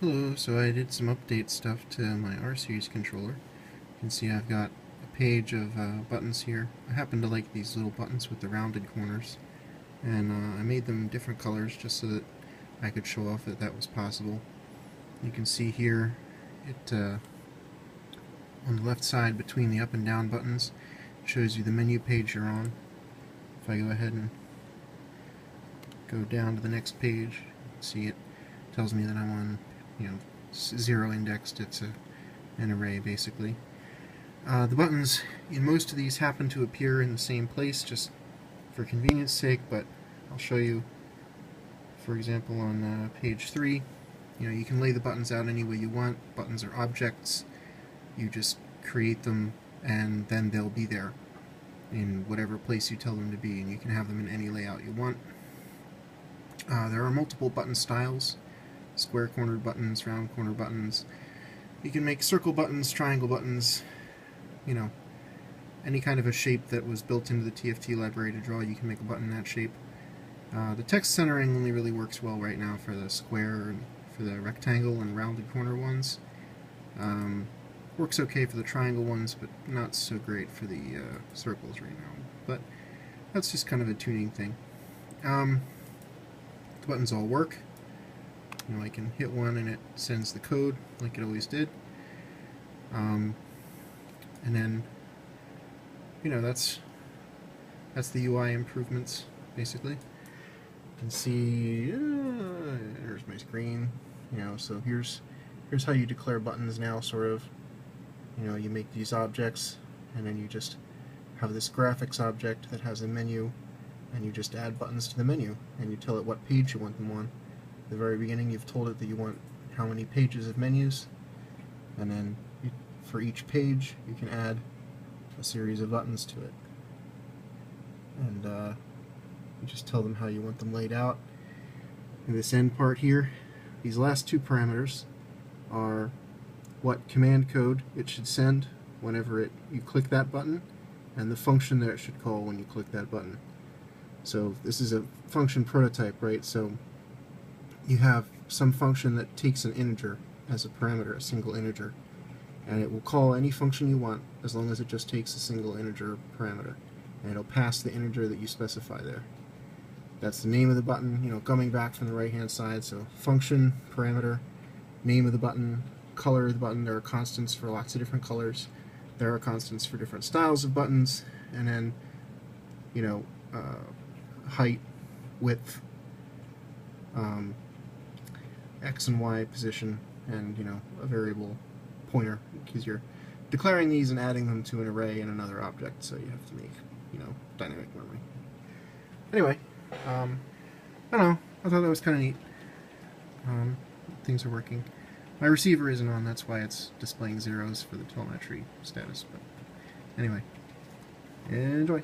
Hello, so I did some update stuff to my Rseries controller. You can see I've got a page of buttons here. I happen to like these little buttons with the rounded corners, and I made them different colors just so that I could show off that that was possible. You can see here it on the left side between the up and down buttons it shows you the menu page you're on. If I go ahead and go down to the next page, you can see it tells me that I'm on, zero indexed. It's an array basically. The buttons in most of these happen to appear in the same place just for convenience sake, but I'll show you. For example, on page 3, you can lay the buttons out any way you want. Buttons are objects. You just create them and then they'll be there in whatever place you tell them to be, and you can have them in any layout you want. There are multiple button styles: square cornered buttons, round corner buttons. You can make circle buttons, triangle buttons, any kind of a shape that was built into the TFT library to draw, you can make a button in that shape. The text centering only really works well right now for the square and for the rectangle and rounded corner ones. Works okay for the triangle ones, but not so great for the circles right now. But that's just kind of a tuning thing. The buttons all work. I can hit one and it sends the code like it always did. And then, that's the UI improvements, basically. You can see, there's my screen, so here's how you declare buttons now, sort of. You make these objects, and then you just have this graphics object that has a menu, and you just add buttons to the menu, and you tell it what page you want them on. At the very beginning, you've told it that you want how many pages of menus, and then for each page, you can add a series of buttons to it. And you just tell them how you want them laid out. In this end part here, these last two parameters are what command code it should send whenever you click that button, and the function that it should call when you click that button. So this is a function prototype, right? So you have some function that takes an integer as a parameter, a single integer, and it will call any function you want as long as it just takes a single integer parameter, and it'll pass the integer that you specify there. That's the name of the button, coming back from the right hand side. So function, parameter, name of the button, color of the button. There are constants for lots of different colors. There are constants for different styles of buttons, and then height, width, X and Y position, and a variable pointer, because you're declaring these and adding them to an array in another object, so you have to make dynamic memory. Anyway, I don't know, I thought that was kind of neat. Things are working. My receiver isn't on, that's why it's displaying zeros for the telemetry status, but anyway, enjoy.